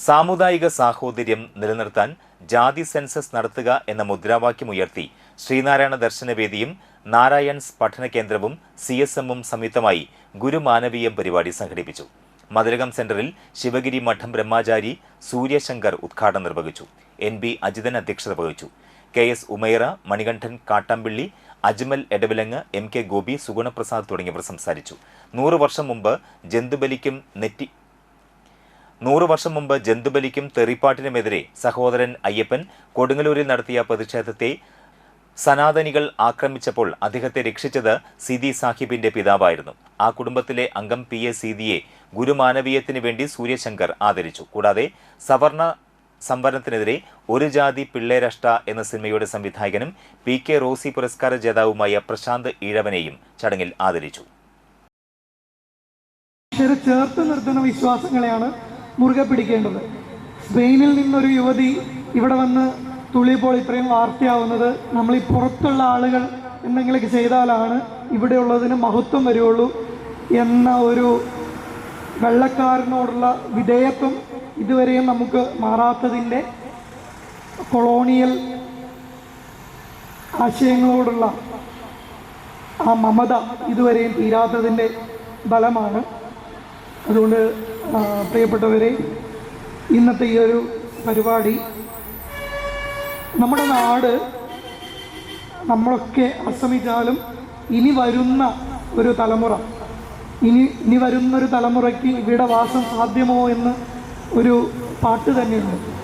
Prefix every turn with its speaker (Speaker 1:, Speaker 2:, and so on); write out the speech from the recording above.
Speaker 1: സാമുദായിക സാഹോദര്യം നിലനിർത്താൻ ജാതി സെൻസസ് നടത്തുക എന്ന മുദ്രാവാക്യമുയർത്തി ശ്രീനാരായണ ദർശനവേദിയും നാരായൺസ് പഠന കേന്ദ്രവും CSMഉം സംയുക്തമായി ഗുരുമാനവീയം പരിപാടി സംഘടിപ്പിച്ചു. മതിലകം സെന്ററിൽ ശിവഗിരി മഠം ബ്രഹ്മചാരി സൂര്യശങ്കർ ഉദ്ഘാടനം നിർവഹിച്ചു. NB അജിതൻ അധ്യക്ഷത വഹിച്ചു. KS ഉമൈറ, മണികണ്ഠൻ കാട്ടാമ്പിള്ളി, അജ്മൽ എടവിലങ്ങ്, MK ഗോപി, സുഗുണപ്രസാദ് തുടങ്ങിയവർ സംസാരിച്ചു. 100 വർഷം മുമ്പ് ജന്തുബലിക്കും തെറിപ്പാട്ടിനുമെതിരെ സഹോദരൻ അയ്യപ്പൻ കൊടുങ്ങല്ലൂരിൽ നടത്തിയ പ്രതിഷേധത്തെ സനാതനികൾ ആക്രമിച്ചപ്പോൾ അദ്ദേഹത്തെ രക്ഷിച്ചത് സീതി സാഹിബിന്റെ പിതാവായിരുന്നു. ആ കുടുംബത്തിലെ അംഗം PA സീതിയെ ഗുരുമാനവീയത്തിന് വേണ്ടി സൂര്യശങ്കർ ആദരിച്ചു. കൂടാതെ സവർണ സംവരണത്തിനെതിരെ ഒരു ജാതി പിള്ളേരഷ്ട എന്ന സിനിമയുടെ സംവിധായകനും PK റോസി പുരസ്കാര ജേതാവുമായ പ്രശാന്ത് ഈഴവനെയും ചടങ്ങിൽ ആദരിച്ചു.
Speaker 2: ചേർത്ത് നിർത്തുന്ന വിശ്വാസങ്ങളെയാണ് മുറുകെ പിടിക്കേണ്ടത്. സ്പെയിനിൽ നിന്നൊരു യുവതി ഇവിടെ വന്ന് തുള്ളിയപ്പോൾ ഇത്രയും വാർത്തയാവുന്നത് നമ്മൾ ഈ പുറത്തുള്ള ആളുകൾ എന്തെങ്കിലുമൊക്കെ ചെയ്താലാണ് ഇവിടെയുള്ളതിന് മഹത്വം വരുള്ളൂ എന്ന ഒരു വെള്ളക്കാരനോടുള്ള വിധേയത്വം ഇതുവരെയും നമുക്ക് മാറാത്തതിൻ്റെ, കൊളോണിയൽ ആശയങ്ങളോടുള്ള ആ മമത ഇതുവരെയും തീരാത്തതിൻ്റെ ഫലമാണ്. അതുകൊണ്ട് പ്രിയപ്പെട്ടവരെ, ഇന്നത്തെ ഈ ഒരു പരിപാടി നമ്മുടെ നാട് നമ്മളൊക്കെ അസ്തമിച്ചാലും ഇനി വരുന്ന ഒരു തലമുറയ്ക്ക് ഇവിടെ വാസം സാധ്യമോ എന്ന് ഒരു പാട്ട് തന്നെയുണ്ട്.